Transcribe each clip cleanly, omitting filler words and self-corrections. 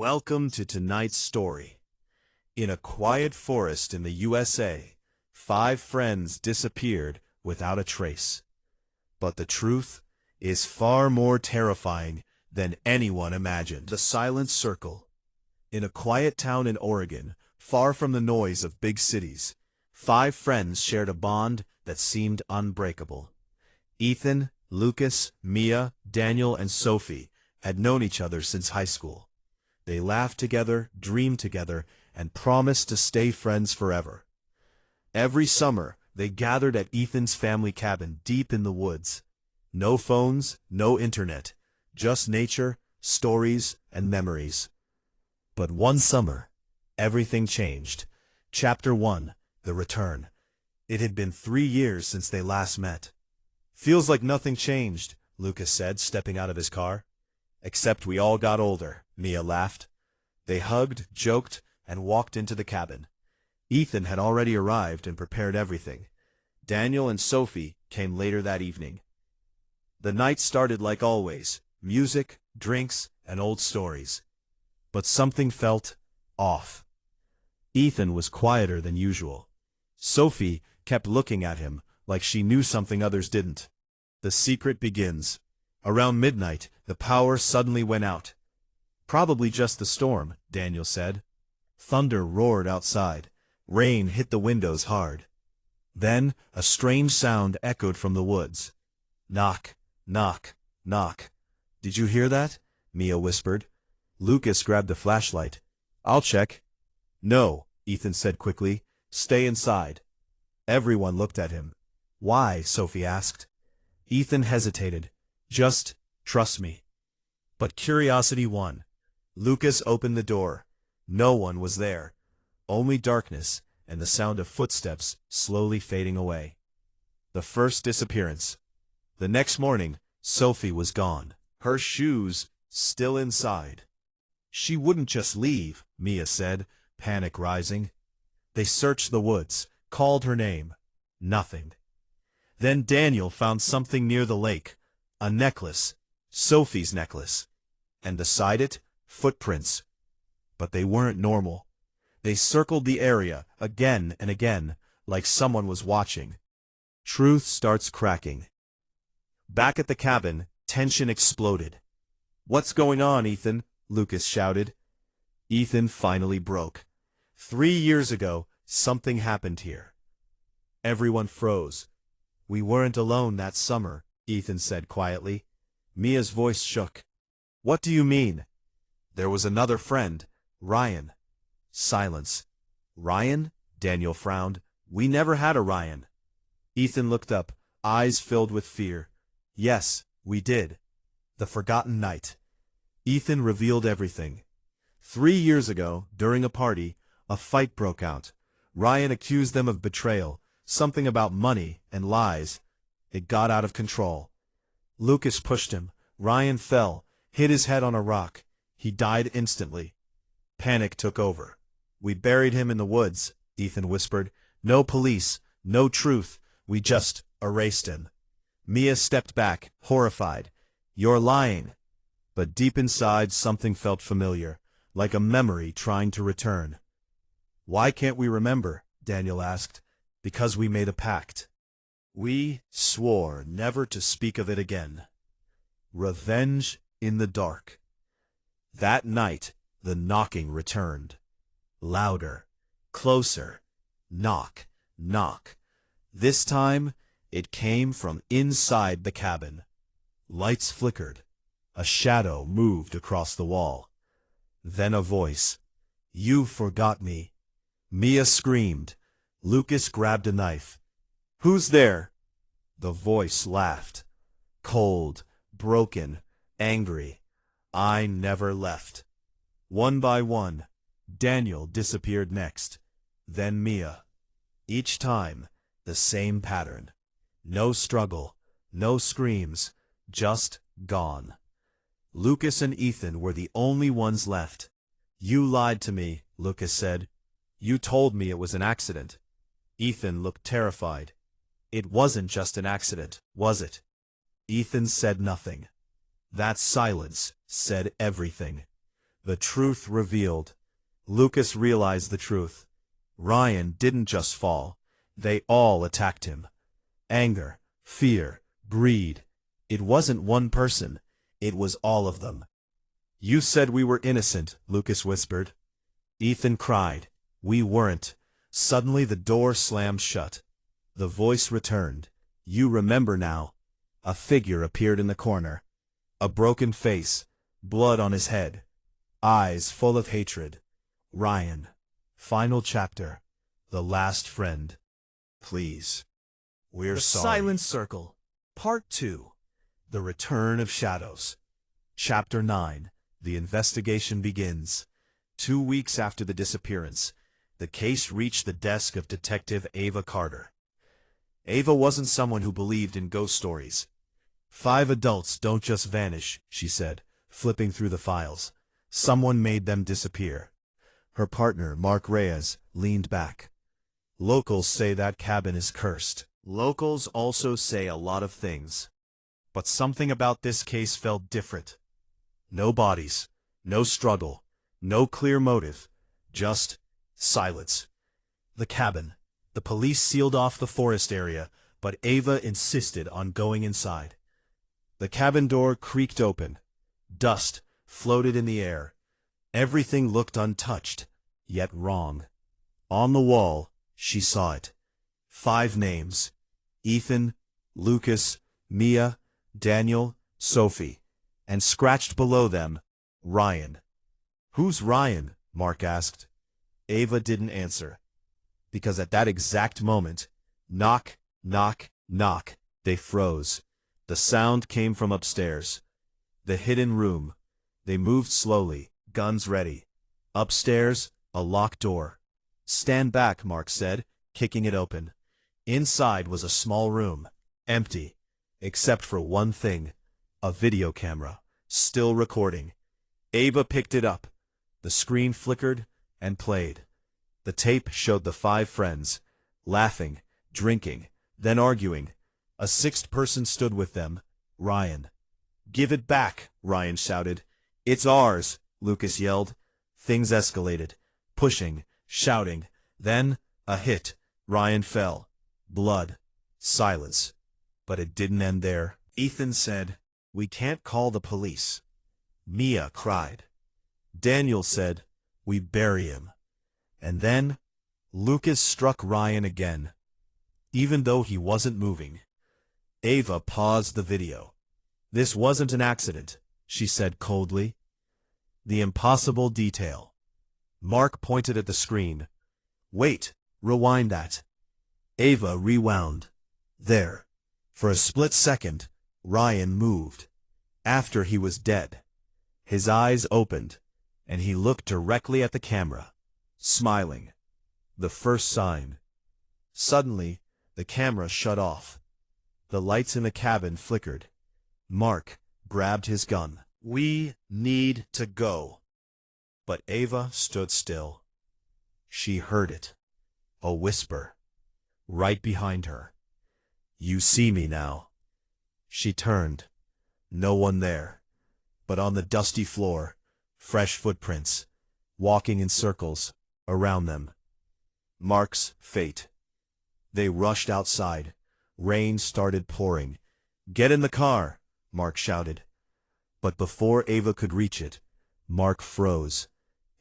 Welcome to tonight's story. In a quiet forest in the USA, 5 friends disappeared without a trace. But the truth is far more terrifying than anyone imagined. The Silent Circle. In a quiet town in Oregon, far from the noise of big cities, 5 friends shared a bond that seemed unbreakable. Ethan, Lucas, Mia, Daniel, and Sophie had known each other since high school. They laughed together, dreamed together, and promised to stay friends forever. Every summer, they gathered at Ethan's family cabin deep in the woods. No phones, no internet, just nature, stories, and memories. But one summer, everything changed. Chapter 1, The Return. It had been 3 years since they last met. "Feels like nothing changed," Lucas said, stepping out of his car. "Except we all got older," Mia laughed. They hugged, joked, and walked into the cabin. Ethan had already arrived and prepared everything. Daniel and Sophie came later that evening. The night started like always, music, drinks, and old stories. But something felt off. Ethan was quieter than usual. Sophie kept looking at him like she knew something others didn't. The secret begins. Around midnight, the power suddenly went out. "Probably just the storm," Daniel said. Thunder roared outside. Rain hit the windows hard. Then a strange sound echoed from the woods. "Knock, knock, knock." "Did you hear that?" Mia whispered. Lucas grabbed a flashlight. "I'll check." "No," Ethan said quickly. "Stay inside." Everyone looked at him. "Why?" Sophie asked. Ethan hesitated. "Just trust me." But curiosity won. Lucas opened the door. No one was there. Only darkness and the sound of footsteps slowly fading away. The first disappearance. The next morning, Sophie was gone. Her shoes still inside. "She wouldn't just leave," Mia said, panic rising. They searched the woods, called her name. Nothing. Then Daniel found something near the lake. A necklace. Sophie's necklace. And beside it, footprints. But they weren't normal. They circled the area again and again, like someone was watching. Truth starts cracking. Back at the cabin, tension exploded. "What's going on, Ethan?" Lucas shouted. Ethan finally broke. 3 years ago, something happened here. Everyone froze. "We weren't alone that summer," Ethan said quietly. Mia's voice shook. "What do you mean?" "There was another friend, Ryan." Silence. "Ryan?" Daniel frowned. "We never had a Ryan." Ethan looked up, eyes filled with fear. "Yes, we did. The forgotten night." Ethan revealed everything. 3 years ago, during a party, a fight broke out. Ryan accused them of betrayal, something about money and lies. It got out of control. Lucas pushed him. Ryan fell, hit his head on a rock. He died instantly. Panic took over. "We buried him in the woods," Ethan whispered. "No police, no truth. We just erased him." Mia stepped back, horrified. "You're lying." But deep inside something felt familiar, like a memory trying to return. "Why can't we remember?" Daniel asked. "Because we made a pact. We swore never to speak of it again." Revenge in the dark. That night, the knocking returned. Louder, closer, knock, knock. This time, it came from inside the cabin. Lights flickered. A shadow moved across the wall. Then a voice. "You forgot me." Mia screamed. Lucas grabbed a knife. "Who's there?" The voice laughed. Cold, broken, angry. "I never left." One by one, Daniel disappeared next. Then Mia. Each time, the same pattern. No struggle, no screams, just gone. Lucas and Ethan were the only ones left. "You lied to me," Lucas said. "You told me it was an accident." Ethan looked terrified. "It wasn't just an accident, was it?" Ethan said nothing. That silence said everything. The truth revealed. Lucas realized the truth. Ryan didn't just fall. They all attacked him. Anger, fear, greed. It wasn't one person. It was all of them. "You said we were innocent," Lucas whispered. Ethan cried. "We weren't." Suddenly the door slammed shut. The voice returned. "You remember now." A figure appeared in the corner. A broken face, blood on his head, eyes full of hatred. Ryan. Final chapter. The last friend. Please. We're sorry. The Silent Circle. Part 2. The Return of Shadows. Chapter 9. The investigation begins. 2 weeks after the disappearance, the case reached the desk of Detective Ava Carter. Ava wasn't someone who believed in ghost stories. 5 adults don't just vanish, she said, flipping through the files. Someone made them disappear. Her partner, Mark Reyes, leaned back. Locals say that cabin is cursed. Locals also say a lot of things. But something about this case felt different. No bodies, no struggle, no clear motive, just silence. The cabin. The police sealed off the forest area, but Ava insisted on going inside. The cabin door creaked open. Dust floated in the air. Everything looked untouched, yet wrong. On the wall, she saw it. 5 names. Ethan, Lucas, Mia, Daniel, Sophie. And scratched below them, Ryan. "Who's Ryan?" Mark asked. Ava didn't answer. Because at that exact moment, knock, knock, knock, they froze. The sound came from upstairs. The hidden room. They moved slowly, guns ready. Upstairs, a locked door. "Stand back," Mark said, kicking it open. Inside was a small room, empty, except for one thing. A video camera, still recording. Ava picked it up. The screen flickered and played. The tape showed the 5 friends, laughing, drinking, then arguing. A 6th person stood with them, Ryan. "Give it back," Ryan shouted. "It's ours," Lucas yelled. Things escalated, pushing, shouting. Then, a hit. Ryan fell. Blood. Silence. But it didn't end there. Ethan said, "We can't call the police." Mia cried. Daniel said, "We bury him." And then, Lucas struck Ryan again, even though he wasn't moving. Ava paused the video. "This wasn't an accident," she said coldly. The impossible detail. Mark pointed at the screen. "Wait, rewind that." Ava rewound. There. For a split second, Ryan moved. After he was dead. His eyes opened, and he looked directly at the camera, smiling. The first sign. Suddenly, the camera shut off. The lights in the cabin flickered. Mark grabbed his gun. "We need to go." But Ava stood still. She heard it. A whisper. Right behind her. "You see me now." She turned. No one there. But on the dusty floor, fresh footprints, walking in circles, around them. Mark's fate. They rushed outside. Rain started pouring. "Get in the car," Mark shouted. But before Ava could reach it, Mark froze.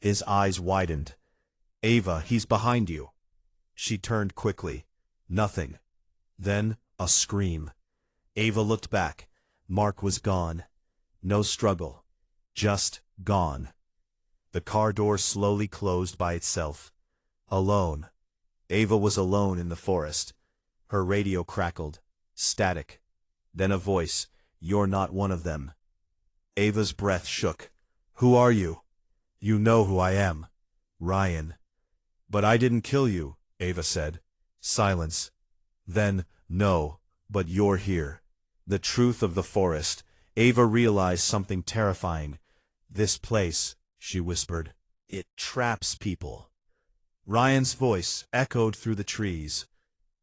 His eyes widened. "Ava, he's behind you." She turned quickly. Nothing. Then, a scream. Ava looked back. Mark was gone. No struggle. Just gone. The car door slowly closed by itself. Alone. Ava was alone in the forest. Her radio crackled. Static. Then a voice. "You're not one of them." Ava's breath shook. "Who are you?" "You know who I am. Ryan." "But I didn't kill you," Ava said. Silence. Then, "No, but you're here." The truth of the forest. Ava realized something terrifying. "This place," she whispered. "It traps people." Ryan's voice echoed through the trees.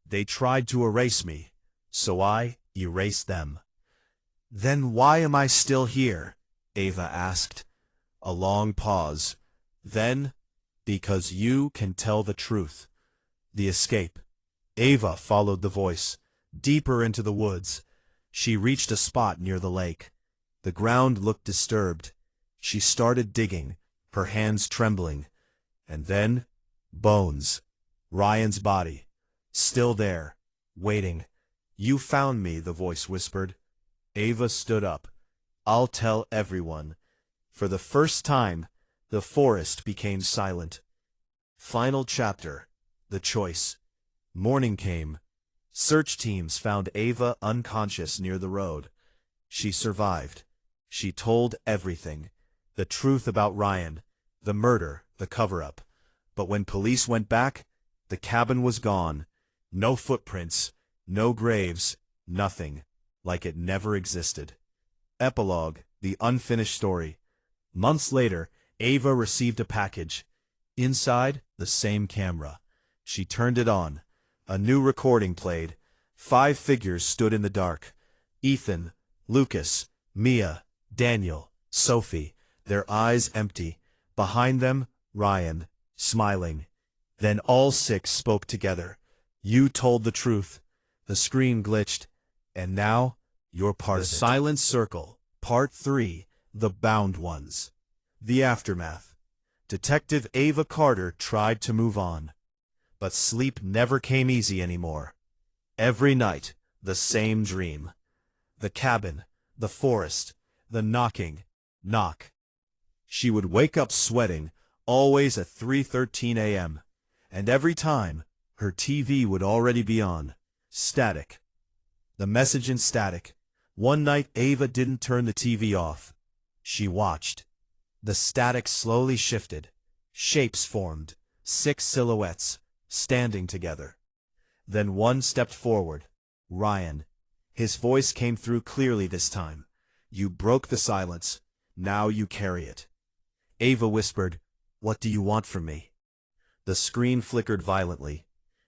"They tried to erase me, so I erased them." "Then why am I still here?" Ava asked. A long pause. Then, because you can tell the truth. The escape. Ava followed the voice, deeper into the woods. She reached a spot near the lake. The ground looked disturbed. She started digging, her hands trembling. And then, bones. Ryan's body. Still there, waiting. You found me, the voice whispered. Ava stood up. I'll tell everyone. For the first time, the forest became silent. Final chapter. The choice. Morning came. Search teams found Ava unconscious near the road. She survived. She told everything. The truth about Ryan, the murder, the cover-up. But when police went back, the cabin was gone. No footprints, no graves, nothing. Like it never existed. Epilogue, the unfinished story. Months later, Ava received a package. Inside, the same camera. She turned it on. A new recording played. 5 figures stood in the dark. Ethan, Lucas, Mia, Daniel, Sophie, their eyes empty. Behind them, Ryan, smiling. Then all 6 spoke together. You told the truth. The screen glitched. And now, you're part of it. The Silent Circle, Part 3, The Bound Ones. The aftermath. Detective Ava Carter tried to move on. But sleep never came easy anymore. Every night, the same dream. The cabin, the forest, the knocking, knock. She would wake up sweating, always at 3:13 a.m. And every time, her TV would already be on. Static. The message in static. One night Ava didn't turn the TV off. She watched. The static slowly shifted. Shapes formed. 6 silhouettes, standing together. Then one stepped forward. Ryan. His voice came through clearly this time. You broke the silence. Now you carry it. Ava whispered, What do you want from me? The screen flickered violently.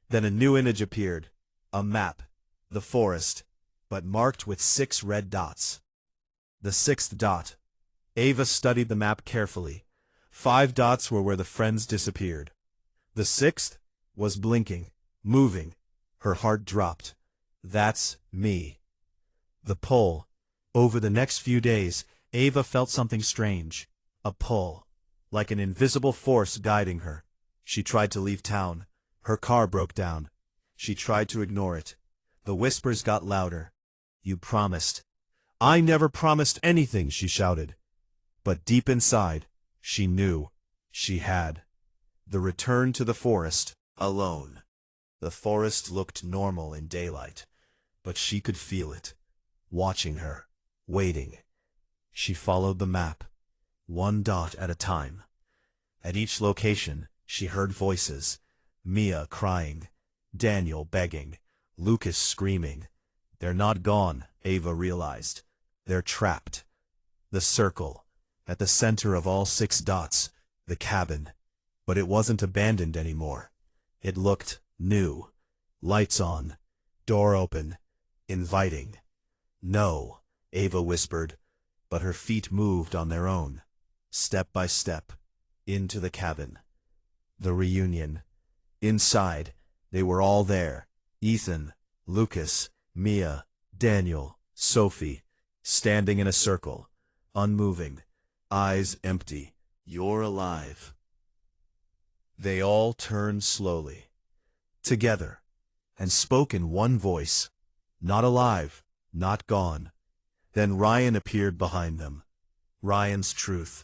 Then a new image appeared. A map. The forest, but marked with 6 red dots. The 6th dot. Ava studied the map carefully. 5 dots were where the friends disappeared. The 6th was blinking, moving. Her heart dropped. That's me. The pull. Over the next few days, Ava felt something strange. A pull. Like an invisible force guiding her. She tried to leave town. Her car broke down. She tried to ignore it. The whispers got louder. You promised. I never promised anything, she shouted. But deep inside, she knew. She had. The return to the forest, alone. The forest looked normal in daylight, but she could feel it. Watching her. Waiting. She followed the map. 1 dot at a time. At each location, she heard voices. Mia crying. Daniel begging. Lucas screaming. They're not gone, Ava realized. They're trapped. The circle. At the center of all 6 dots. The cabin. But it wasn't abandoned anymore. It looked new. Lights on. Door open. Inviting. No, Ava whispered, but her feet moved on their own. Step by step. Into the cabin. The reunion. Inside, they were all there. Ethan, Lucas, Mia, Daniel, Sophie, standing in a circle, unmoving, eyes empty. You're alive. They all turned slowly, together, and spoke in one voice. Not alive, not gone. Then Ryan appeared behind them. Ryan's truth.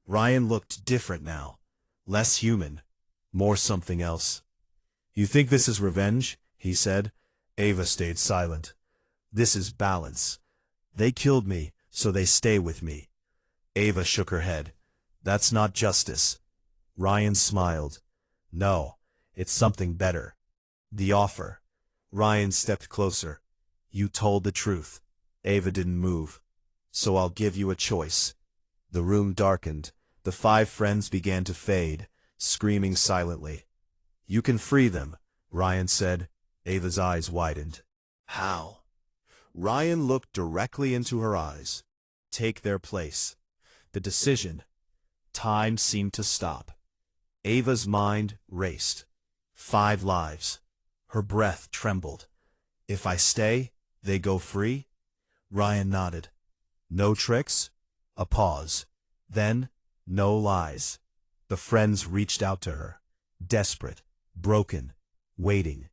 Ryan looked different now, less human, more something else. You think this is revenge? He said. Ava stayed silent. This is balance. They killed me, so they stay with me. Ava shook her head. That's not justice. Ryan smiled. No, it's something better. The offer. Ryan stepped closer. You told the truth. Ava didn't move. So I'll give you a choice. The room darkened. The 5 friends began to fade, screaming silently. You can free them, Ryan said. Ava's eyes widened. How? Ryan looked directly into her eyes. Take their place. The decision. time seemed to stop. Ava's mind raced. 5 lives. Her breath trembled. If I stay, they go free? Ryan nodded. No tricks? A pause. Then, no lies. The friends reached out to her. Desperate, broken, waiting.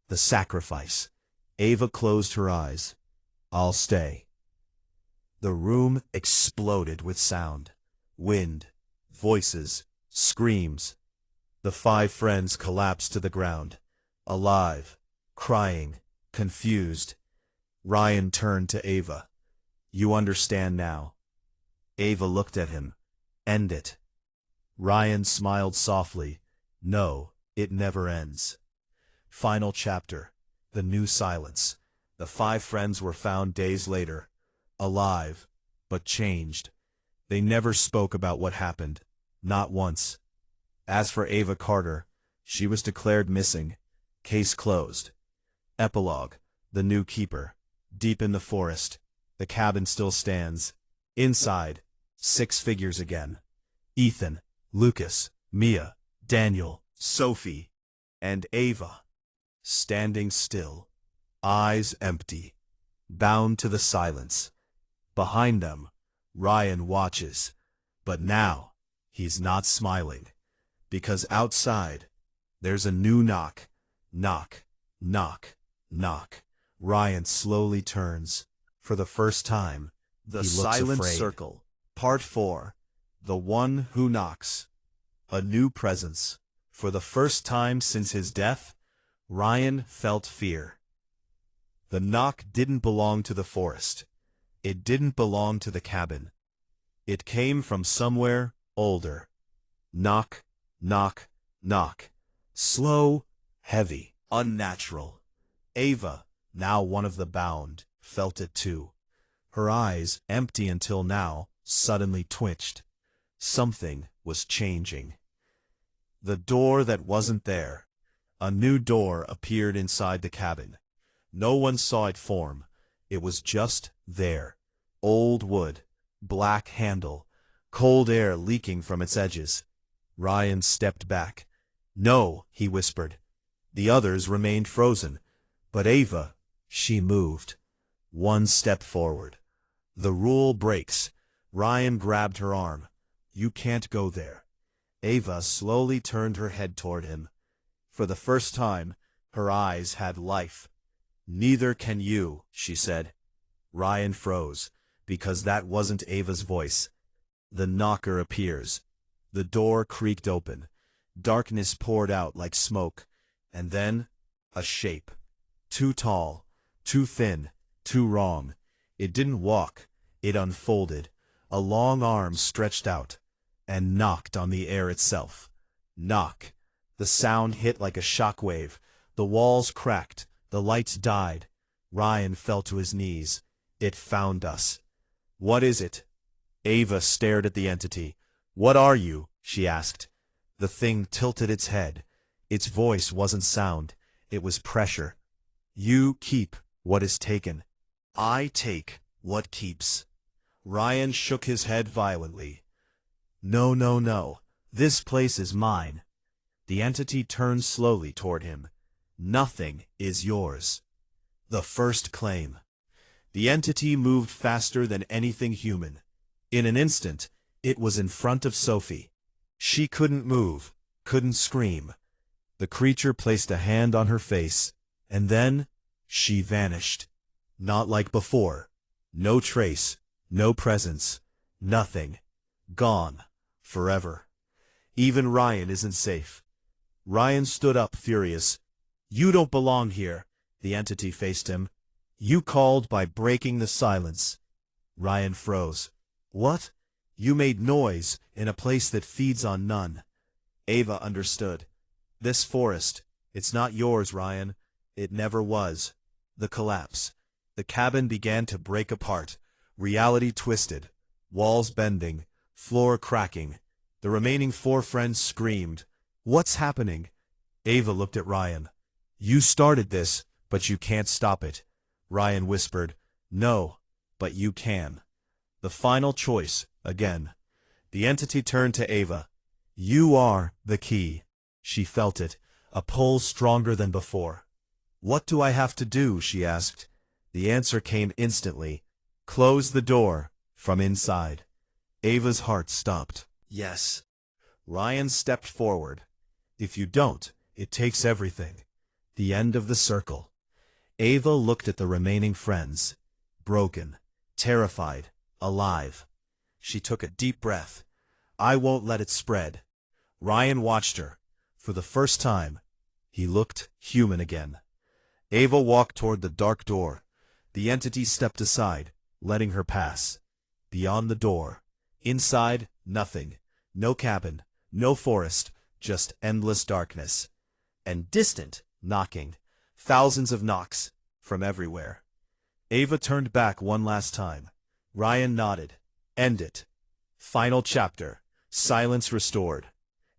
The sacrifice. Ava closed her eyes. I'll stay. The room exploded with sound. Wind, voices, screams. The 5 friends collapsed to the ground. Alive, crying, confused. Ryan turned to Ava. You understand now. Ava looked at him. End it. Ryan smiled softly. No, it never ends. Final chapter. The new silence. The 5 friends were found days later. Alive, but changed. They never spoke about what happened. Not once. As for Ava Carter, she was declared missing. Case closed. Epilogue. The new keeper. Deep in the forest. The cabin still stands. Inside, 6 figures again. Ethan, Lucas, Mia, Daniel, Sophie, and Ava. Standing still. Eyes empty. Bound to the silence. Behind them, Ryan watches. But now, he's not smiling. Because outside, there's a new knock. Knock, knock, knock. Ryan slowly turns. For the first time, The Silent Circle. Part 4. The One Who Knocks. A new presence. For the first time since his death, Ryan felt fear. The knock didn't belong to the forest. It didn't belong to the cabin. It came from somewhere older. Knock, knock, knock. Slow, heavy, unnatural. Ava, now one of the bound, felt it too. Her eyes, empty until now, suddenly twitched. Something was changing. The door that wasn't there. A new door appeared inside the cabin. No one saw it form. It was just there. Old wood, black handle, cold air leaking from its edges. Ryan stepped back. No, he whispered. The others remained frozen. But Ava, she moved. 1 step forward. The rule breaks. Ryan grabbed her arm. You can't go there. Ava slowly turned her head toward him. For the first time, her eyes had life. Neither can you, she said. Ryan froze, because that wasn't Ava's voice. The knocker appears. The door creaked open. Darkness poured out like smoke. And then, a shape. Too tall, too thin, too wrong. It didn't walk. It unfolded. A long arm stretched out, and knocked on the air itself. Knock. The sound hit like a shockwave. The walls cracked. The lights died. Ryan fell to his knees. It found us. What is it? Ava stared at the entity. What are you? She asked. The thing tilted its head. Its voice wasn't sound. It was pressure. You keep what is taken. I take what keeps. Ryan shook his head violently. No, no, no. This place is mine. The entity turned slowly toward him. Nothing is yours. The first claim. The entity moved faster than anything human. In an instant, it was in front of Sophie. She couldn't move, couldn't scream. The creature placed a hand on her face, and then she vanished. Not like before. No trace, no presence, nothing. Gone. Forever. Even Ryan isn't safe. Ryan stood up, furious. You don't belong here. The entity faced him. You called by breaking the silence. Ryan froze. What? You made noise in a place that feeds on none. Ava understood. This forest, it's not yours, Ryan. It never was. The collapse. The cabin began to break apart. Reality twisted. Walls bending. Floor cracking. The remaining 4 friends screamed. What's happening? Ava looked at Ryan. You started this, but you can't stop it. Ryan whispered. No, but you can. The final choice, again. The entity turned to Ava. You are the key. She felt it, a pull stronger than before. What do I have to do? She asked. The answer came instantly. Close the door from inside. Ava's heart stopped. Yes. Ryan stepped forward. If you don't, it takes everything. The end of the circle. Ava looked at the remaining friends. Broken, terrified, alive. She took a deep breath. I won't let it spread. Ryan watched her. For the first time, he looked human again. Ava walked toward the dark door. The entity stepped aside, letting her pass. Beyond the door. Inside, nothing. No cabin, no forest, just endless darkness. And distant knocking. Thousands of knocks, from everywhere. Ava turned back one last time. Ryan nodded. End it. Final chapter. Silence restored.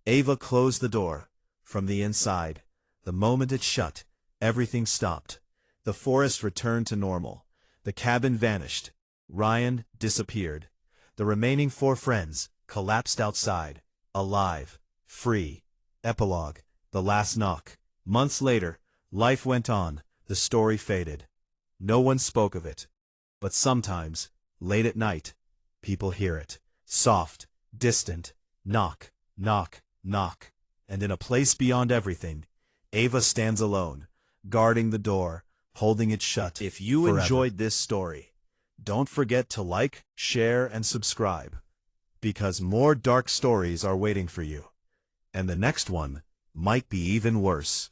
Ava closed the door. From the inside, the moment it shut, everything stopped. The forest returned to normal. The cabin vanished. Ryan disappeared. The remaining 4 friends collapsed outside, alive, free. Epilogue. The last knock. Months later, life went on. The story faded. No one spoke of it. But sometimes, late at night, people hear it. Soft, distant, knock, knock, knock. And in a place beyond everything, Ava stands alone, guarding the door, holding it shut. If you enjoyed this story, don't forget to like, share, and subscribe, because more dark stories are waiting for you. And the next one might be even worse.